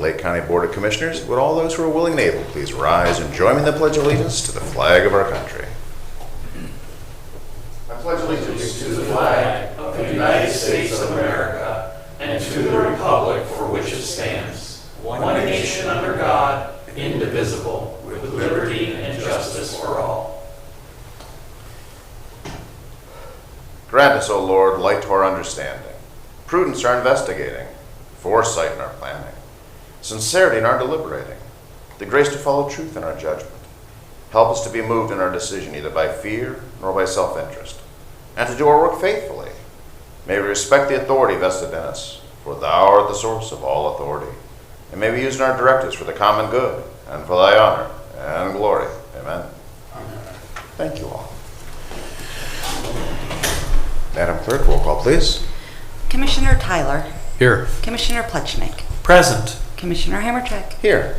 Lake County Board of Commissioners. Would all those who are willing and able please rise and join me in the Pledge of Allegiance to the flag of our country. I pledge allegiance to the flag of the United States of America and to the republic for which it stands, one nation under God, indivisible, with liberty and justice for all. Grant us, O Lord, light to our understanding, prudence in our investigating, foresight in our planning, sincerity in our deliberating, the grace to follow truth in our judgment. Help us to be moved in our decision neither by fear nor by self-interest, and to do our work faithfully. May we respect the authority vested in us, for thou art the source of all authority. And may we use in our directives for the common good and for thy honor and glory. Amen. Amen. Thank you all. Madam Clerk, roll call, please. Commissioner Tyler. Here. Commissioner Plechnik. Present. Commissioner Hammercheck. Here.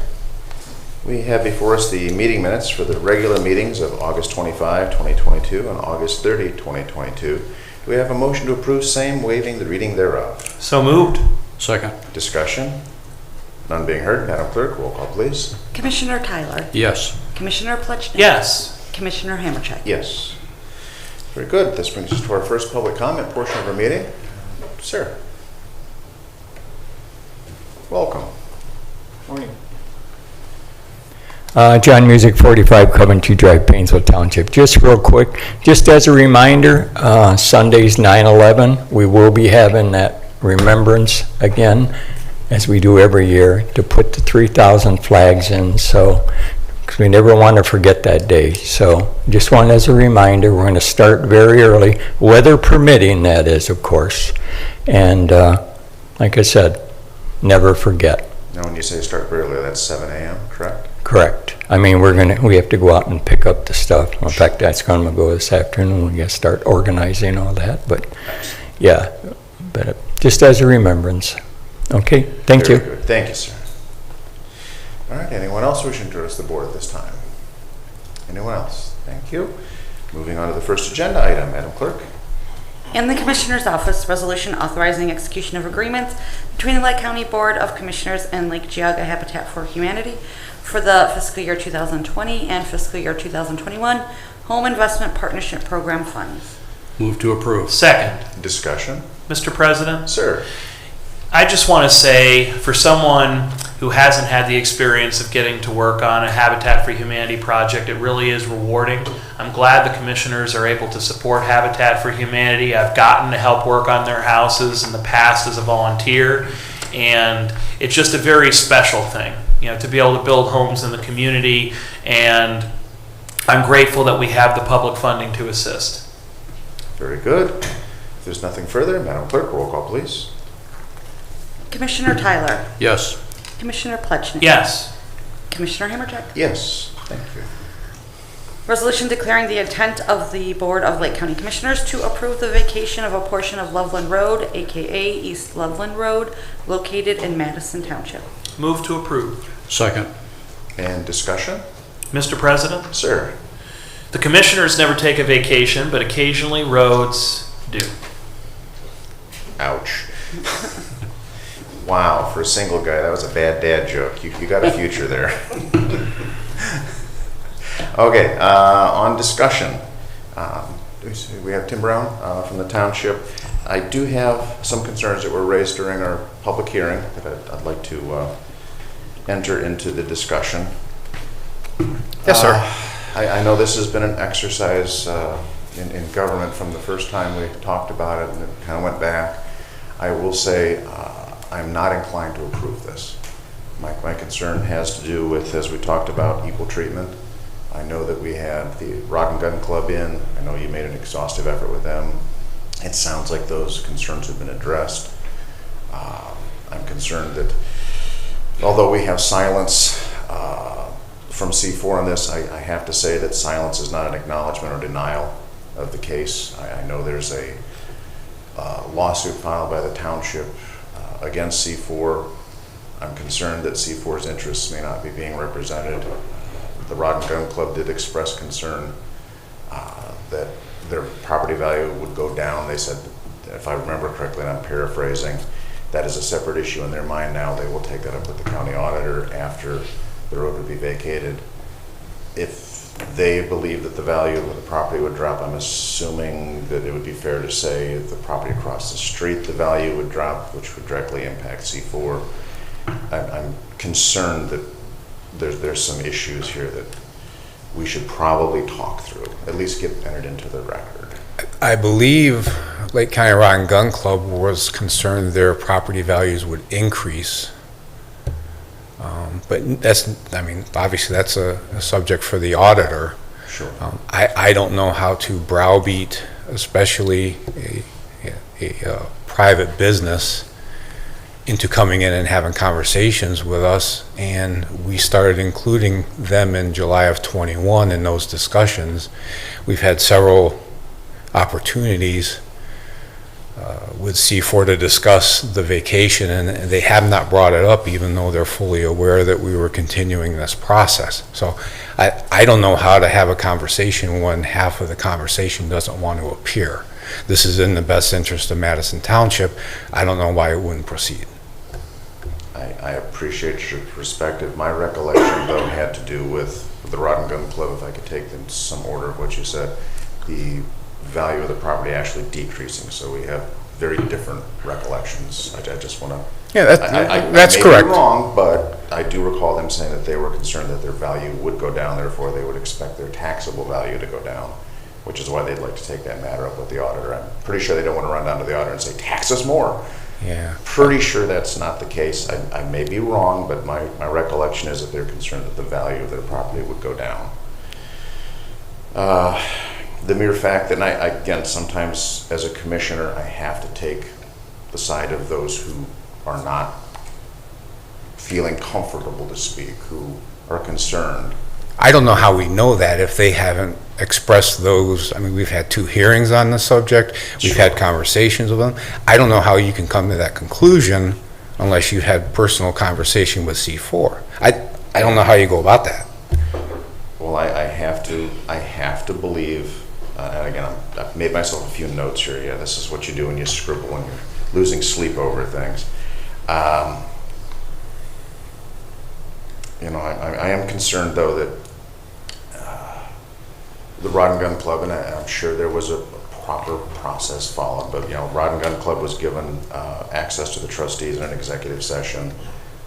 We have before us the meeting minutes for the regular meetings of August 25, 2022 and August 30, 2022. Do we have a motion to approve same, waiving the reading thereof? So moved. Second. Discussion? None being heard. Madam Clerk, roll call, please. Commissioner Tyler. Yes. Commissioner Plechnik. Yes. Commissioner Hammercheck. Yes. Very good. This brings us to our first public comment portion of our meeting. Sir. Welcome. Morning. John Music, 45 Coventry Drive, Painesville Township. Just real quick, just as a reminder, Sunday's 9/11, we will be having that remembrance again, as we do every year, to put the 3,000 flags in. So, because we never want to forget that day. So, just one as a reminder, we're going to start very early, weather permitting, that is, of course. And like I said, never forget. Now, when you say start very early, that's 7 a.m., correct? Correct. I mean, we have to go out and pick up the stuff. In fact, that's going to go this afternoon. We got to start organizing all that. But yeah, but just as a remembrance. Okay, thank you. Very good. Thank you, sir. All right, anyone else wishing to address the board at this time? Anyone else? Thank you. Moving on to the first agenda item, Madam Clerk. In the Commissioner's Office, resolution authorizing execution of agreements between the Lake County Board of Commissioners and Lake Chiaga Habitat for Humanity for the fiscal year 2020 and fiscal year 2021 Home Investment Partnership Program funds. Move to approve. Second. Discussion? Mr. President, Sir. I just want to say, for someone who hasn't had the experience of getting to work on a Habitat for Humanity project, it really is rewarding. I'm glad the commissioners are able to support Habitat for Humanity. I've gotten to help work on their houses in the past as a volunteer, and it's just a very special thing, you know, to be able to build homes in the community, and I'm grateful that we have the public funding to assist. Very good. If there's nothing further, Madam Clerk, roll call, please. Commissioner Tyler. Yes. Commissioner Plechnik. Yes. Commissioner Hammercheck. Yes. Thank you. Resolution declaring the intent of the Board of Lake County Commissioners to approve the vacation of a portion of Loveland Road, aka East Loveland Road, located in Madison Township. Move to approve. Second. And discussion? Mr. President, Sir. the commissioners never take a vacation, but occasionally roads do. Ouch. Wow, for a single guy, that was a bad dad joke. You got a future there. Okay, on discussion. We have Tim Brown from the township. I do have some concerns that were raised during our public hearing that I'd like to enter into the discussion. Yes, sir. I know this has been an exercise in government from the first time we talked about it, and it kind of went back. I will say I'm not inclined to approve this. My concern has to do with, as we talked about, equal treatment. I know that we had the Rock and Gun Club in. I know you made an exhaustive effort with them. It sounds like those concerns have been addressed. I'm concerned that although we have silence from C4 on this, I have to say that silence is not an acknowledgement or denial of the case. I know there's a lawsuit filed by the township against C4. I'm concerned that C4's interests may not be being represented. The Rod and Gun Club did express concern that their property value would go down. They said, if I remember correctly, and I'm paraphrasing, that is a separate issue in their mind now. They will take that up with the county auditor after the road would be vacated. If they believe that the value of the property would drop, I'm assuming that it would be fair to say the property across the street, the value would drop, which would directly impact C4. I'm concerned that there's some issues here that we should probably talk through, at least get entered into the record. I believe Lake County Rod and Gun Club was concerned their property values would increase. But that's, obviously that's a subject for the auditor. Sure. I don't know how to browbeat, especially a private business, into coming in and having conversations with us, and we started including them in July of 21 in those discussions. We've had several opportunities with C4 to discuss the vacation, and they have not brought it up, even though they're fully aware that we were continuing this process. So I don't know how to have a conversation when half of the conversation doesn't want to appear. This is in the best interest of Madison Township. I don't know why it wouldn't proceed. I appreciate your perspective. My recollection, though, had to do with the Rod and Gun Club, if I could take in some order of what you said, the value of the property actually decreasing. So we have very different recollections. I just want to... Yeah, that's correct. I may be wrong, but I do recall them saying that they were concerned that their value would go down, therefore they would expect their taxable value to go down, which is why they'd like to take that matter up with the auditor. I'm pretty sure they don't want to run down to the auditor and say, tax us more. Yeah. Pretty sure that's not the case. I may be wrong, but my recollection is that they're concerned that the value of their property would go down. The mere fact that, again, sometimes as a commissioner, I have to take the side of those who are not feeling comfortable to speak, who are concerned. I don't know how we know that if they haven't expressed those. I mean, we've had 2 hearings on the subject. We've had conversations with them. I don't know how you can come to that conclusion unless you had personal conversation with C4. I don't know how you go about that. Well, I have to believe, and again, I've made myself a few notes here. Yeah, this is what you do when you scribble when you're losing sleep over things. I am concerned, though, that the Rod and Gun Club, and I'm sure there was a proper process followed, but, Rod and Gun Club was given access to the trustees in an executive session.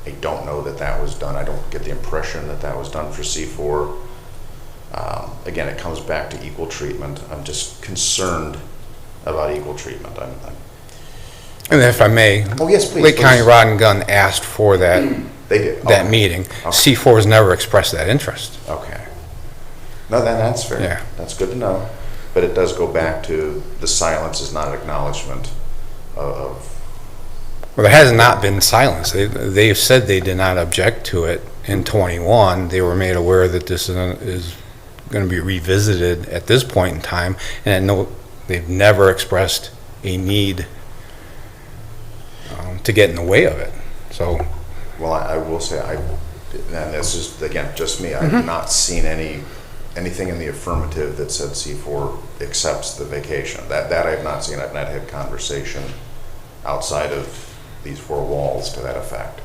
I don't know that was done. I don't get the impression that was done for C4. Again, it comes back to equal treatment. I'm just concerned about equal treatment. And if I may, Oh, yes, please. Lake County Rod and Gun asked for that They did. that Okay. meeting. Okay. C4 has never expressed that interest. Okay. No, that's fair. Yeah. That's good to know. But it does go back to the silence is not an acknowledgement of Well, there has not been silence. They've said they did not object to it in 21. They were made aware that this is going to be revisited at this point in time, and they've never expressed a need to get in the way of it. So, Well, I will say, and this is, again, just me, I've not seen anything in the affirmative that said C4 accepts the vacation. That I've not seen. I've not had conversation outside of these 4 walls to that effect.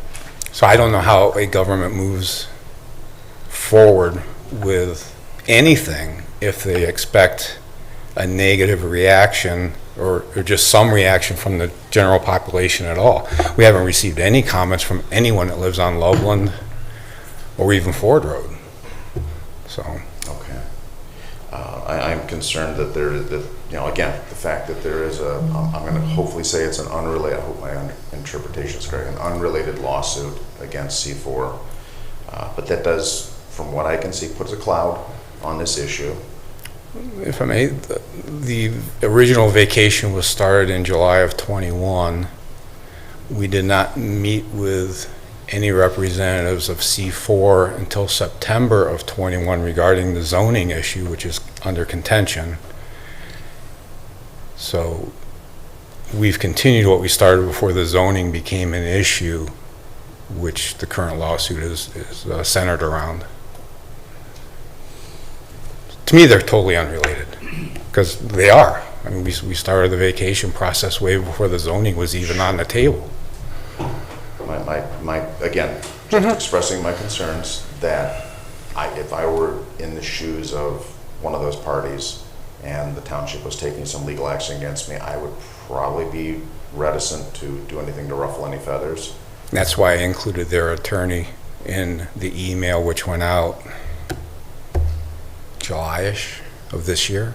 so I don't know how a government moves forward with anything if they expect a negative reaction or just some reaction from the general population at all. We haven't received any comments from anyone that lives on Loveland or even Ford Road. So, Okay. I'm concerned that again, the fact that there is I'm going to hopefully say it's an unrelated, I hope my interpretation is correct, an unrelated lawsuit against C4. But that does, from what I can see, puts a cloud on this issue. if I may, the original vacation was started in July of 21. We did not meet with any representatives of C4 until September of 21 regarding the zoning issue, which is under contention. So we've continued what we started before the zoning became an issue, which the current lawsuit is centered around. To me, they're totally unrelated, because they are. I mean, we started the vacation process way before the zoning was even on the table. again, just expressing my concerns that if I were in the shoes of one of those parties and the township was taking some legal action against me, I would probably be reticent to do anything to ruffle any feathers. That's why I included their attorney in the email which went out July-ish of this year.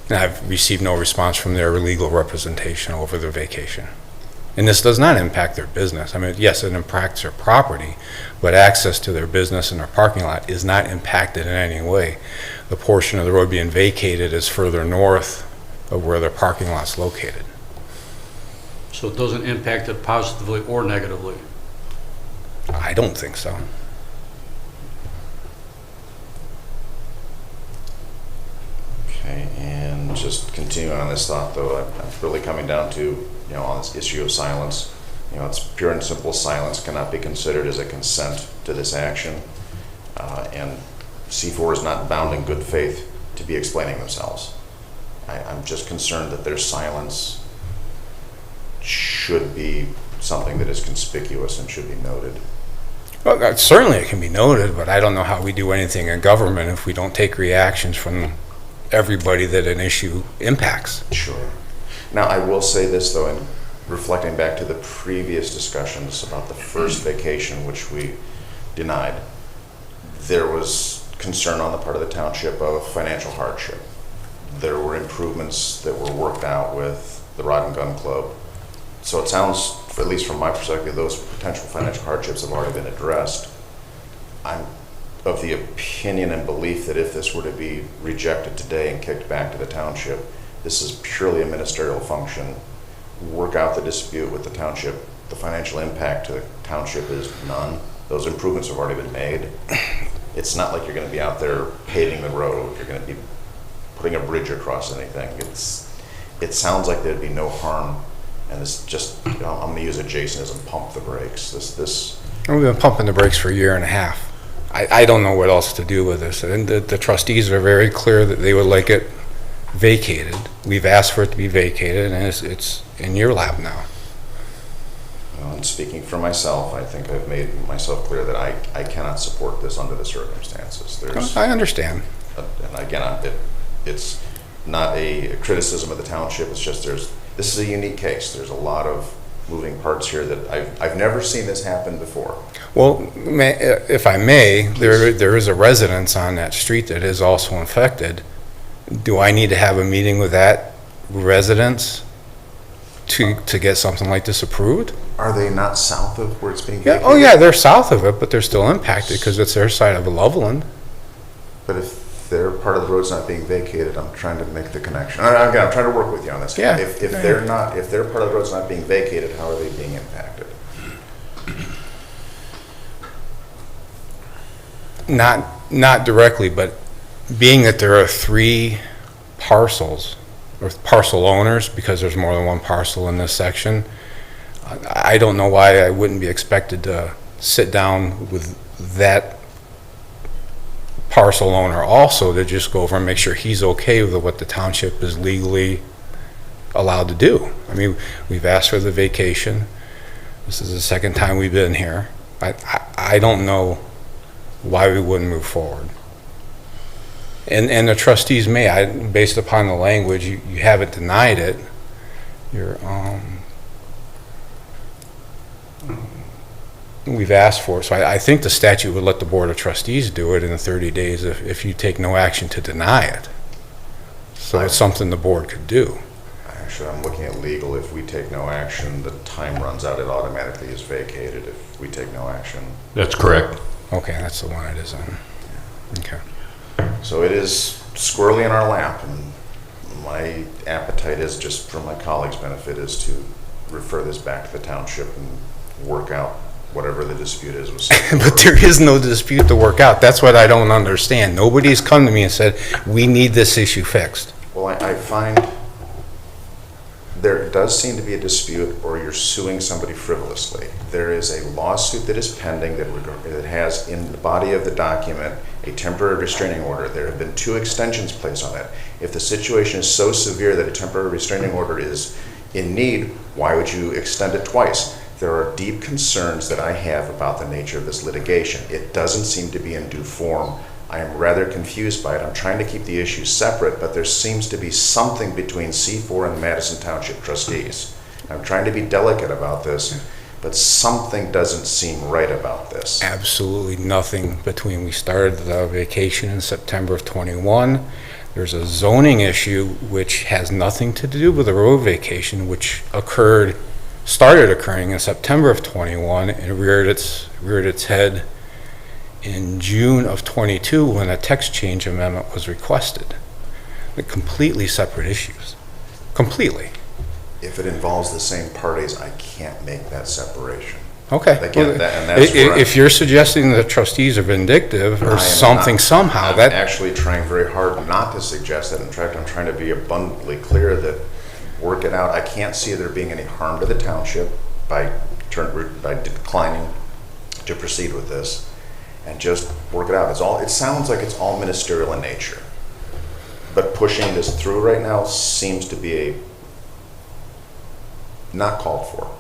And I've received no response from their legal representation over their vacation. And this does not impact their business. I mean, yes, it impacts their property, but access to their business and their parking lot is not impacted in any way. The portion of the road being vacated is further north of where their parking lot's located. So it doesn't impact it positively or negatively? I don't think so. Okay, and just continuing on this thought though, I'm really coming down to, on this issue of silence, it's pure and simple silence cannot be considered as a consent to this action. And C4 is not bound in good faith to be explaining themselves. I'm just concerned that their silence should be something that is conspicuous and should be noted. Well, certainly it can be noted, but I don't know how we do anything in government if we don't take reactions from everybody that an issue impacts. Sure. Now, I will say this, though, in reflecting back to the previous discussions about the first vacation, which we denied, there was concern on the part of the township of financial hardship. There were improvements that were worked out with the Rod and Gun Club. So it sounds, at least from my perspective, those potential financial hardships have already been addressed. I'm of the opinion and belief that if this were to be rejected today and kicked back to the township, this is purely a ministerial function. Work out the dispute with the township. The financial impact to the township is none. Those improvements have already been made. It's not like you're going to be out there paving the road. You're going to be putting a bridge across anything. It sounds like there'd be no harm. And this just, I'm going to use a Jasonism, pump the brakes. We've been pumping the brakes for a year and a half. I don't know what else to do with this. And the trustees are very clear that they would like it vacated. We've asked for it to be vacated, and it's in your lap now. Well, and speaking for myself, I think I've made myself clear that I cannot support this under the circumstances. I understand. And again, it's not a criticism of the township. It's just this is a unique case. There's a lot of moving parts here that I've never seen this happen before. Well, if I may, there is a residence on that street that is also infected. Do I need to have a meeting with that residence to get something like this approved? Are they not south of where it's being Yeah. vacated? Oh, yeah, they're south of it, but they're still impacted because it's their side of Loveland. But if their part of the road's not being vacated, I'm trying to make the connection. Again, I'm trying to work with you on this. Yeah. If their part of the road's not being vacated, how are they being impacted? Not directly, but being that there are 3 parcels or parcel owners, because there's more than one parcel in this section, I don't know why I wouldn't be expected to sit down with that parcel owner also to just go over and make sure he's okay with what the township is legally allowed to do. I mean, we've asked for the vacation. This is the second time we've been here. I don't know why we wouldn't move forward. And the trustees may, based upon the language, you haven't denied it. We've asked for it, so I think the statute would let the Board of Trustees do it in 30 days if you take no action to deny it. So it's something the board could do. Actually, I'm looking at legal. If we take no action, the time runs out. It automatically is vacated if we take no action. That's correct. Okay, that's the one it is on. Okay. So it is squarely in our lap, and my appetite is, just for my colleagues' benefit, is to refer this back to the township and work out whatever the dispute is with But there is no dispute to work out. That's what I don't understand. Nobody's come to me and said, we need this issue fixed. Well, I find there does seem to be a dispute, or you're suing somebody frivolously. There is a lawsuit that is pending that has in the body of the document a temporary restraining order. There have been 2 extensions placed on it. If the situation is so severe that a temporary restraining order is in need, why would you extend it twice? There are deep concerns that I have about the nature of this litigation. It doesn't seem to be in due form. I am rather confused by it. I'm trying to keep the issues separate, but there seems to be something between C4 and the Madison Township trustees. I'm trying to be delicate about this, but something doesn't seem right about this. Absolutely nothing between, we started the vacation in September of 21. There's a zoning issue which has nothing to do with the road vacation, which started occurring in September of 21 and reared its head in June of 22 when a text change amendment was requested. They're completely separate issues. Completely. If it involves the same parties, I can't make that separation. Okay. Again, and that's where If you're suggesting the trustees are vindictive I or am something not. somehow, I'm that, actually trying very hard not to suggest that. In fact, I'm trying to be abundantly clear that work it out. I can't see there being any harm to the township by declining to proceed with this, and just work it out. It sounds like it's all ministerial in nature, but pushing this through right now seems to be not called for.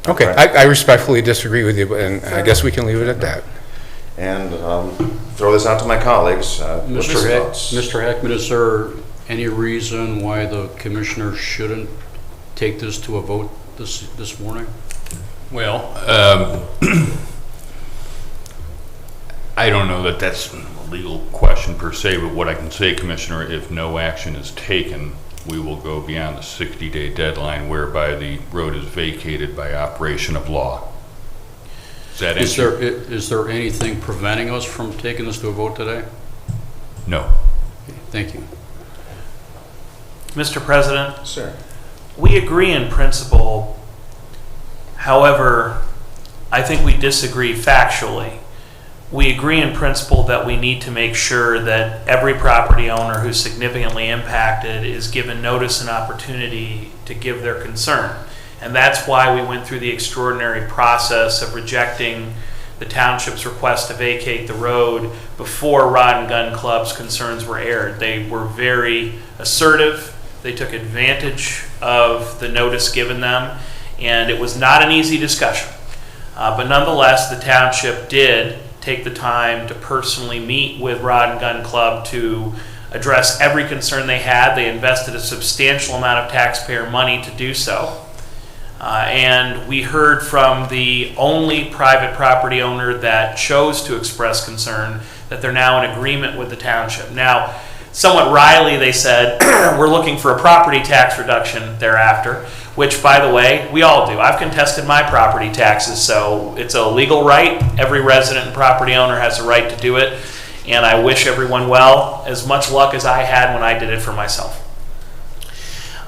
okay, Right. I respectfully disagree with you, and I guess we can leave it at that. And throw this out to my colleagues. Mr. Heckman, is there any reason why the commissioner shouldn't take this to a vote this morning? Well, I don't know that that's a legal question per se, but what I can say, Commissioner, if no action is taken, we will go beyond the 60-day deadline whereby the road is vacated by operation of law. Is that answer? Is there anything preventing us from taking this to a vote today? No. Thank you. Mr. President, Sir. we agree in principle. However, I think we disagree factually. We agree in principle that we need to make sure that every property owner who's significantly impacted is given notice and opportunity to give their concern. And that's why we went through the extraordinary process of rejecting the township's request to vacate the road before Rod and Gun Club's concerns were aired. They were very assertive. They took advantage of the notice given them, and it was not an easy discussion. But nonetheless, the township did take the time to personally meet with Rod and Gun Club to address every concern they had. They invested a substantial amount of taxpayer money to do so. And we heard from the only private property owner that chose to express concern that they're now in agreement with the township. Now, somewhat wryly, they said, we're looking for a property tax reduction thereafter, which, by the way, we all do. I've contested my property taxes, so it's a legal right. Every resident and property owner has a right to do it, and I wish everyone well, as much luck as I had when I did it for myself.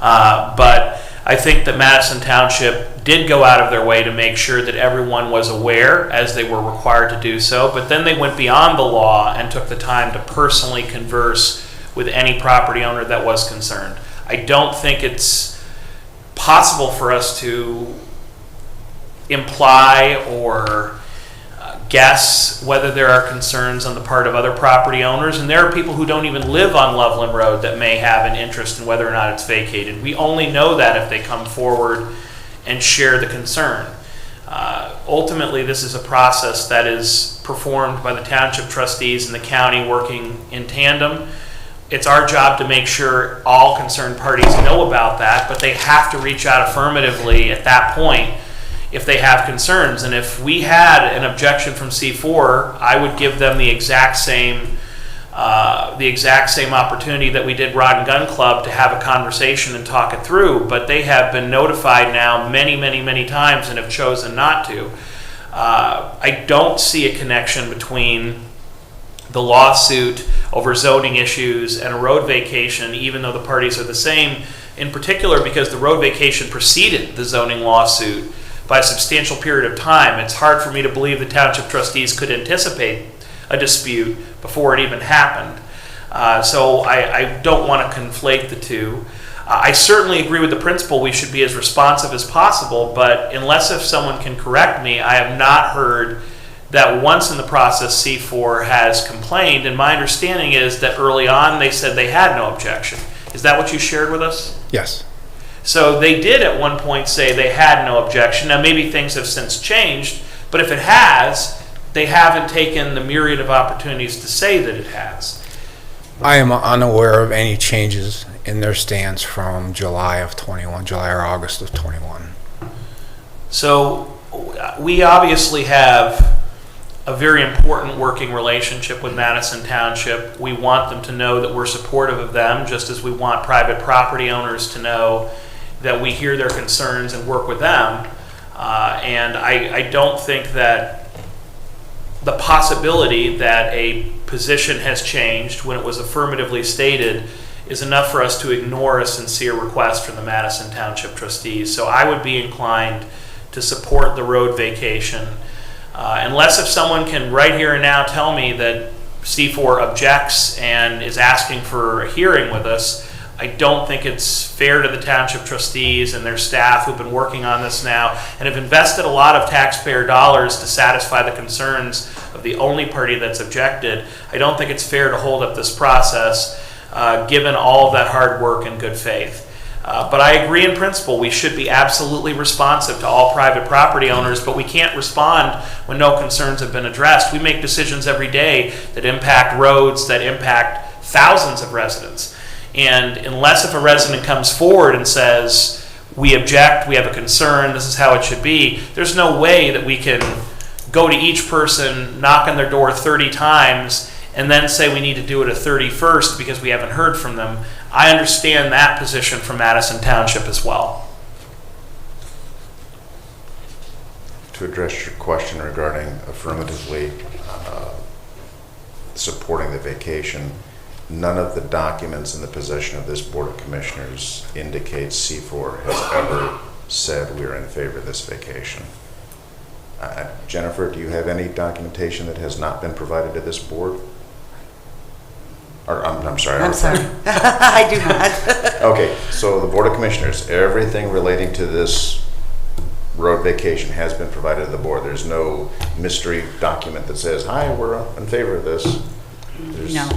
But I think that Madison Township did go out of their way to make sure that everyone was aware, as they were required to do so, but then they went beyond the law and took the time to personally converse with any property owner that was concerned. I don't think it's possible for us to imply or guess whether there are concerns on the part of other property owners, and there are people who don't even live on Loveland Road that may have an interest in whether or not it's vacated. We only know that if they come forward and share the concern. Ultimately, this is a process that is performed by the township trustees and the county working in tandem. It's our job to make sure all concerned parties know about that, but they have to reach out affirmatively at that point if they have concerns. And if we had an objection from C4, I would give them the exact same opportunity that we did Rod and Gun Club to have a conversation and talk it through. But they have been notified now many, many, many times and have chosen not to. I don't see a connection between the lawsuit over zoning issues and a road vacation, even though the parties are the same, in particular because the road vacation preceded the zoning lawsuit by a substantial period of time. It's hard for me to believe the township trustees could anticipate a dispute before it even happened. So I don't want to conflate the two. I certainly agree with the principle we should be as responsive as possible, but unless if someone can correct me, I have not heard that once in the process C4 has complained, and my understanding is that early on they said they had no objection. Is that what you shared with us? Yes. So they did at one point say they had no objection. Now maybe things have since changed, but if it has, they haven't taken the myriad of opportunities to say that it has. I am unaware of any changes in their stance from July of 21, July or August of 21. So we obviously have a very important working relationship with Madison Township. We want them to know that we're supportive of them, just as we want private property owners to know that we hear their concerns and work with them. And I don't think that the possibility that a position has changed when it was affirmatively stated is enough for us to ignore a sincere request from the Madison Township trustees. So I would be inclined to support the road vacation, unless if someone can right here and now tell me that C4 objects and is asking for a hearing with us. I don't think it's fair to the township trustees and their staff who've been working on this now and have invested a lot of taxpayer dollars to satisfy the concerns of the only party that's objected. I don't think it's fair to hold up this process given all of that hard work and good faith. But I agree in principle, we should be absolutely responsive to all private property owners, but we can't respond when no concerns have been addressed. We make decisions every day that impact roads, that impact thousands of residents. And unless if a resident comes forward and says, we object, we have a concern, this is how it should be, there's no way that we can go to each person, knock on their door 30 times, and then say we need to do it a 31st because we haven't heard from them. I understand that position from Madison Township as well. To address your question regarding affirmatively supporting the vacation, none of the documents in the possession of this Board of Commissioners indicates C4 has ever said we are in favor of this vacation. Jennifer, do you have any documentation that has not been provided to this board? Or, I'm sorry. I'm sorry. I do not. Okay, so the Board of Commissioners, everything relating to this road vacation has been provided to the board. There's no mystery document that says, hi, we're in favor of this. No.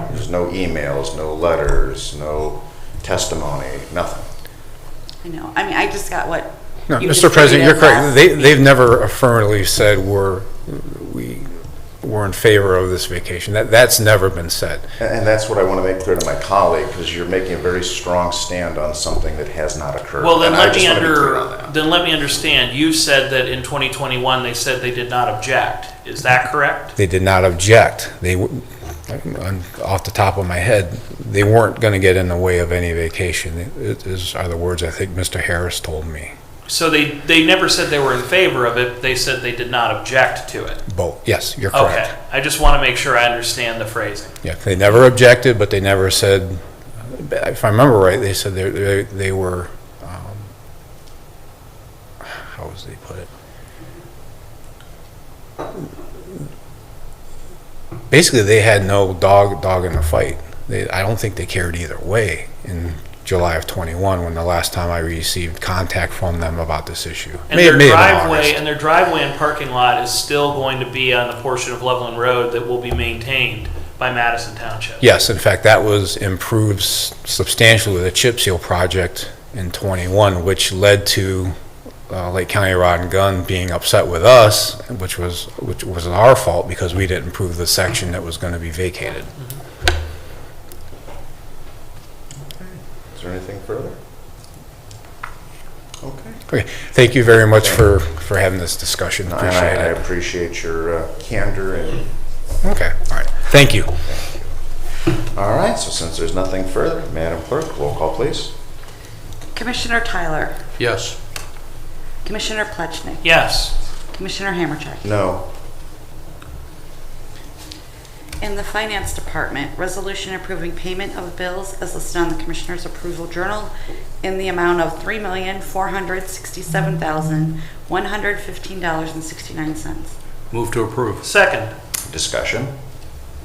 There's no emails, no letters, no testimony, nothing. I know. I mean, I just got what No, you Mr. President, you're distributed correct. last They've week. never affirmatively said we're in favor of this vacation. That's never been said. And that's what I want to make clear to my colleague, because you're making a very strong stand on something that has not occurred. Well, then And I let just me want to be clear on that. then let me understand. You said that in 2021 they said they did not object. Is that correct? They did not object. Off the top of my head, they weren't going to get in the way of any vacation. Are the words I think Mr. Harris told me. So they never said they were in favor of it. They said they did not object to it. Both. Yes, you're correct. Okay. I just want to make sure I understand the phrasing. Yeah, they never objected, but they never said. If I remember right, they said they were. How was they put it? Basically, they had no dog in the fight. I don't think they cared either way in July of 21 when the last time I received contact from them about this issue. And May have been August. their driveway and parking lot is still going to be on the portion of Loveland Road that will be maintained by Madison Township. Yes, in fact, that was improved substantially with a chip seal project in 21, which led to Lake County Rod and Gun being upset with us, which was our fault because we didn't improve the section that was going to be vacated. Is there anything further? Okay. Okay, thank you very much for having this discussion. And Appreciate I it. appreciate your candor and Okay, all right. Thank you. all right, so since there's nothing further, Madam Clerk, roll call, please. Commissioner Tyler, Yes. Commissioner Plechnik, Yes. Commissioner Hammercheck. No. In the Finance Department, resolution approving payment of bills as listed on the Commissioner's Approval Journal in the amount of $3,467,115.69. Move to approve. Second. Discussion.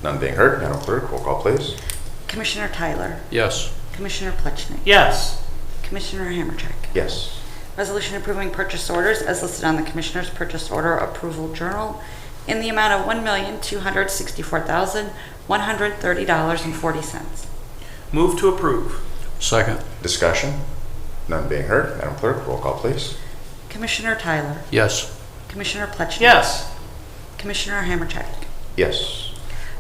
None being heard. Madam Clerk, roll call, please. Commissioner Tyler, Yes. Commissioner Plechnik, Yes. Commissioner Hammercheck. Yes. Resolution approving purchase orders as listed on the Commissioner's Purchase Order Approval Journal in the amount of $1,264,130.40. Move to approve. Second. Discussion. None being heard, Madam Clerk, roll call, please. Commissioner Tyler, Yes. Commissioner Plechnik. Yes. Commissioner Hammercheck. Yes.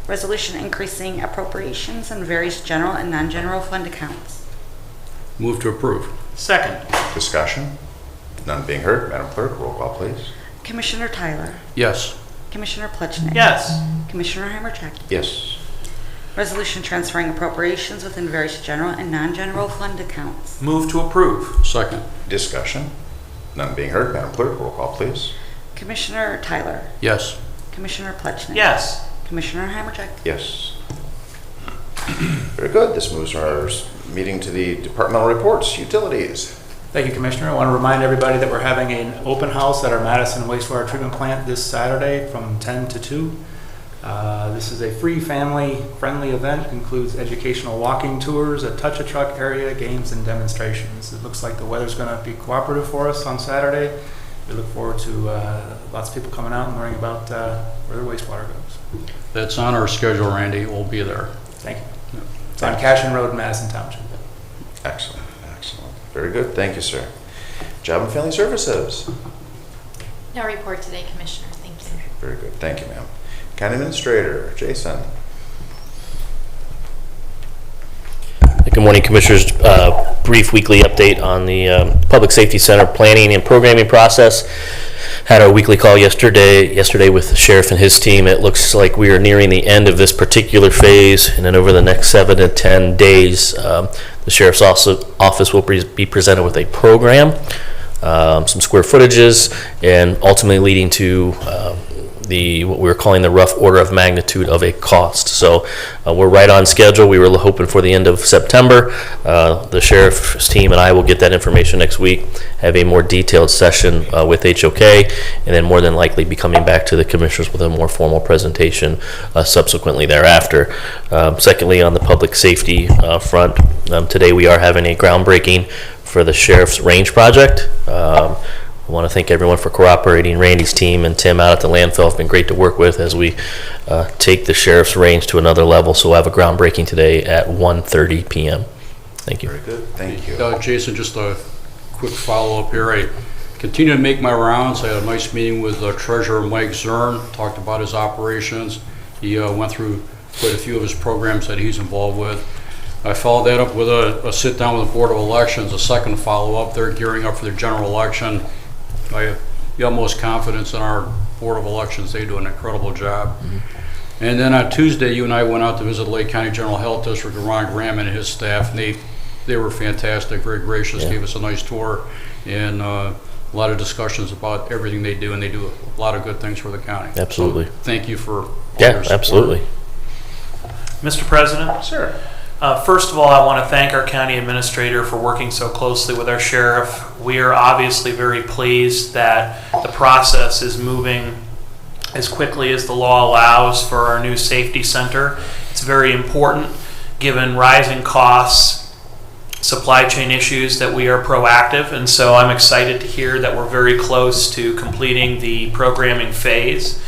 Resolution increasing appropriations in various general and non-general fund accounts. Move to approve. Second. Discussion? None being heard, Madam Clerk, roll call, please. Commissioner Tyler, Yes. Commissioner Plechnik. Yes. Commissioner Hammercheck. Yes. Resolution transferring appropriations within various general and non-general fund accounts. Move to approve. Second. Discussion? None being heard, Madam Clerk, roll call, please. Commissioner Tyler, Yes. Commissioner Plechnik. Yes. Commissioner Hammercheck. Yes. Very good. This moves our meeting to the departmental reports, utilities. Thank you, Commissioner. I want to remind everybody that we're having an open house at our Madison wastewater treatment plant this Saturday from 10 to 2. This is a free family-friendly event, includes educational walking tours, a touch-a-truck area, games, and demonstrations. It looks like the weather's going to be cooperative for us on Saturday. We look forward to lots of people coming out and learning about where their wastewater goes. That's on our schedule, Randy. We'll be there. Thank you. It's on Cashin Road, Madison Township. Excellent, excellent. Very good. Thank you, sir. Job and Family Services. No report today, Commissioner. Thank you. Very good. Thank you, ma'am. County Administrator, Jason. Good morning, Commissioners. Brief weekly update on the Public Safety Center planning and programming process. Had our weekly call yesterday with the sheriff and his team. It looks like we are nearing the end of this particular phase, and then over the next 7 to 10 days, the sheriff's office will be presented with a program, some square footages, and ultimately leading to what we're calling the rough order of magnitude of a cost. So we're right on schedule. We were hoping for the end of September. The sheriff's team and I will get that information next week, have a more detailed session with HOK, and then more than likely be coming back to the commissioners with a more formal presentation subsequently thereafter. Secondly, on the public safety front, today we are having a groundbreaking for the sheriff's range project. I want to thank everyone for cooperating. Randy's team and Tim out at the landfill have been great to work with as we take the sheriff's range to another level. So we'll have a groundbreaking today at 1:30 p.m. Thank you. Very good. Thank you. Jason, just a quick follow-up here. I continue to make my rounds. I had a nice meeting with Treasurer Mike Zern, talked about his operations. He went through quite a few of his programs that he's involved with. I followed that up with a sit-down with the Board of Elections, a second follow-up. They're gearing up for the general election. I have the utmost confidence in our Board of Elections. They do an incredible job. Mm-hmm. And then on Tuesday, you and I went out to visit Lake County General Health District with Ron Graham and his staff, and they were fantastic, very gracious, gave us a nice tour, and a lot of discussions about everything they do, and they do a lot of good things for the county. Absolutely. So thank you for all your support. Absolutely. Mr. President? Sir. First of all, I want to thank our county administrator for working so closely with our sheriff. We are obviously very pleased that the process is moving as quickly as the law allows for our new safety center. It's very important, given rising costs, supply chain issues, that we are proactive, and so I'm excited to hear that we're very close to completing the programming phase.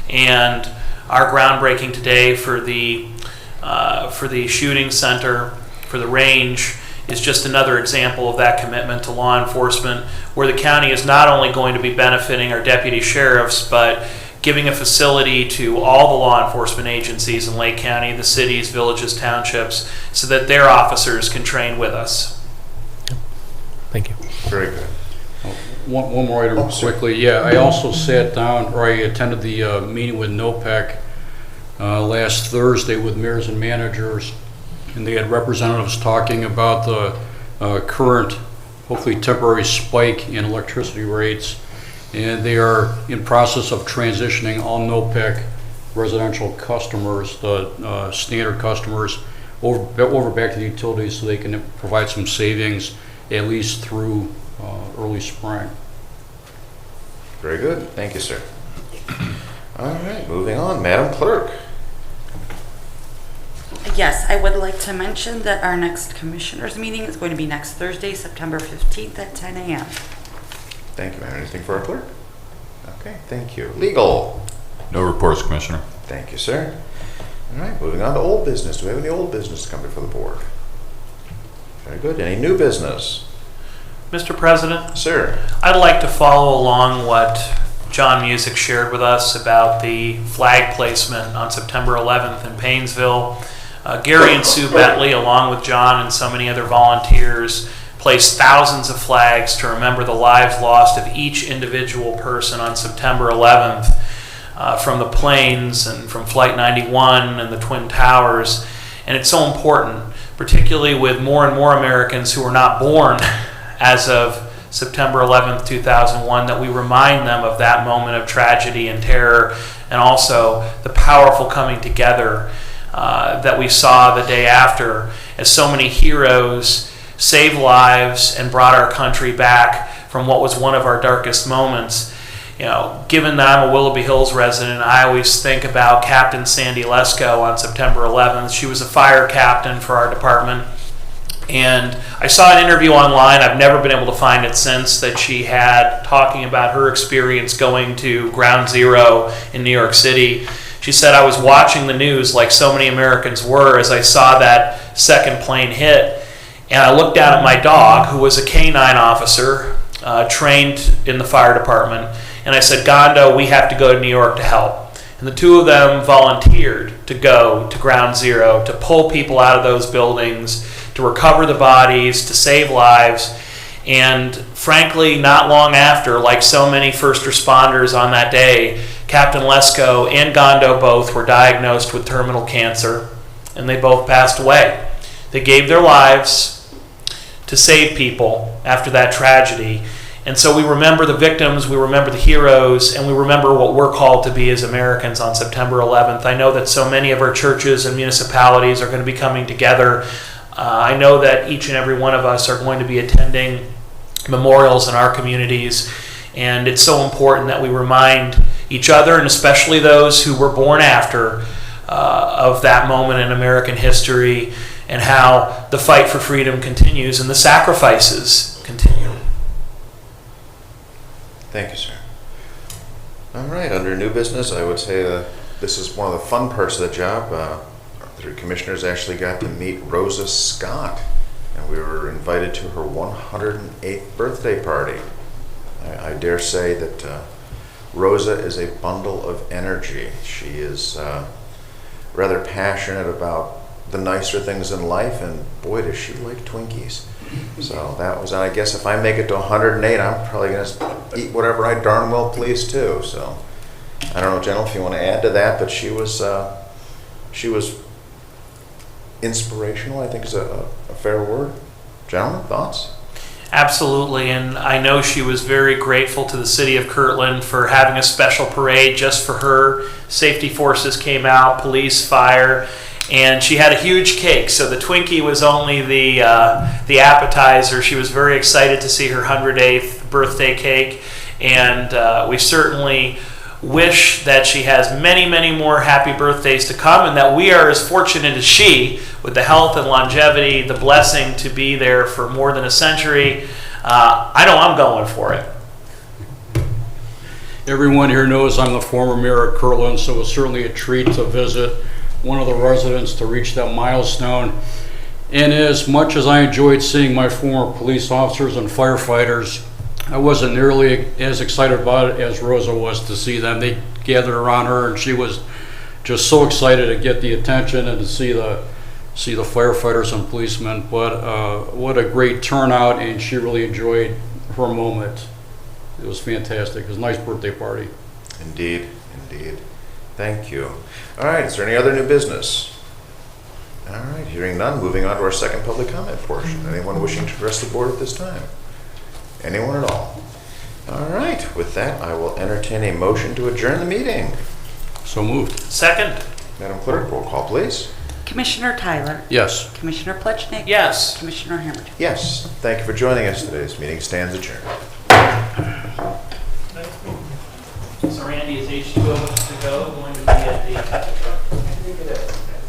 And our groundbreaking today for the shooting center, for the range, is just another example of that commitment to law enforcement, where the county is not only going to be benefiting our deputy sheriffs, but giving a facility to all the law enforcement agencies in Lake County, the cities, villages, townships, so that their officers can train with us. Thank you. Very good. One more item quickly. Yeah, I also sat down, or I attended the meeting with NOPEC last Thursday with mayors and managers, and they had representatives talking about the current, hopefully temporary spike in electricity rates, and they are in process of transitioning all NOPEC residential customers, the standard customers, over back to the utilities so they can provide some savings at least through early spring. Very good. Thank you, sir. All right, moving on. Madam Clerk. Yes, I would like to mention that our next commissioners meeting is going to be next Thursday, September 15th at 10 a.m. Thank you, ma'am. Anything for our clerk? Okay, thank you. Legal. No reports, Commissioner. Thank you, sir. All right, moving on to old business. Do we have any old business to come before the board? Very good. Any new business? Mr. President, Sir? I'd like to follow along what John Music shared with us about the flag placement on September 11th in Paynesville. Gary and Sue Bentley, along with John and so many other volunteers, placed thousands of flags to remember the lives lost of each individual person on September 11th from the planes and from Flight 91 and the Twin Towers. And it's so important, particularly with more and more Americans who were not born as of September 11th, 2001, that we remind them of that moment of tragedy and terror, and also the powerful coming together that we saw the day after, as so many heroes saved lives and brought our country back from what was one of our darkest moments. You know, given that I'm a Willoughby Hills resident, I always think about Captain Sandy Lesko on September 11th. She was a fire captain for our department. And I saw an interview online, I've never been able to find it since, that she had talking about her experience going to Ground Zero in New York City. She said, I was watching the news like so many Americans were as I saw that second plane hit. And I looked down at my dog, who was a canine officer, trained in the fire department, and I said, Gondo, we have to go to New York to help. And the two of them volunteered to go to Ground Zero, to pull people out of those buildings, to recover the bodies, to save lives. And frankly, not long after, like so many first responders on that day, Captain Lesko and Gondo both were diagnosed with terminal cancer, and they both passed away. They gave their lives to save people after that tragedy. And so we remember the victims, we remember the heroes, and we remember what we're called to be as Americans on September 11th. I know that so many of our churches and municipalities are going to be coming together. I know that each and every one of us are going to be attending memorials in our communities, and it's so important that we remind each other, and especially those who were born after, of that moment in American history, and how the fight for freedom continues and the sacrifices continue. Thank you, sir. All right, under new business, I would say this is one of the fun parts of the job. Our three commissioners actually got to meet Rosa Scott, and we were invited to her 108th birthday party. I dare say that Rosa is a bundle of energy. She is rather passionate about the nicer things in life, and boy, does she like Twinkies. So that was, and I guess if I make it to 108, I'm probably going to eat whatever I darn well please too. So I don't know, gentlemen, if you want to add to that, but she was inspirational, I think is a fair word. Gentlemen, thoughts? Absolutely, and I know she was very grateful to the city of Kirtland for having a special parade just for her. Safety forces came out, police, fire, and she had a huge cake. So the Twinkie was only the appetizer. She was very excited to see her 108th birthday cake, and we certainly wish that she has many, many more happy birthdays to come, and that we are as fortunate as she, with the health and longevity, the blessing to be there for more than a century. I know I'm going for it. Everyone here knows I'm the former mayor of Kirtland, so it's certainly a treat to visit one of the residents to reach that milestone. And as much as I enjoyed seeing my former police officers and firefighters, I wasn't nearly as excited about it as Rosa was to see them. They gathered around her, and she was just so excited to get the attention and to see the firefighters and policemen. But what a great turnout, and she really enjoyed her moment. It was fantastic. It was a nice birthday party. Indeed, indeed. Thank you. All right, is there any other new business? All right, hearing none, moving on to our second public comment portion. Anyone wishing to address the board at this time? Anyone at all? All right, with that, I will entertain a motion to adjourn the meeting. So moved. Second. Madam Clerk, roll call, please. Commissioner Tyler. Yes. Commissioner Plechnik. Yes. Commissioner Hammer. Yes, thank you for joining us today. This meeting stands adjourned. So Randy, is H2O to go going to be at the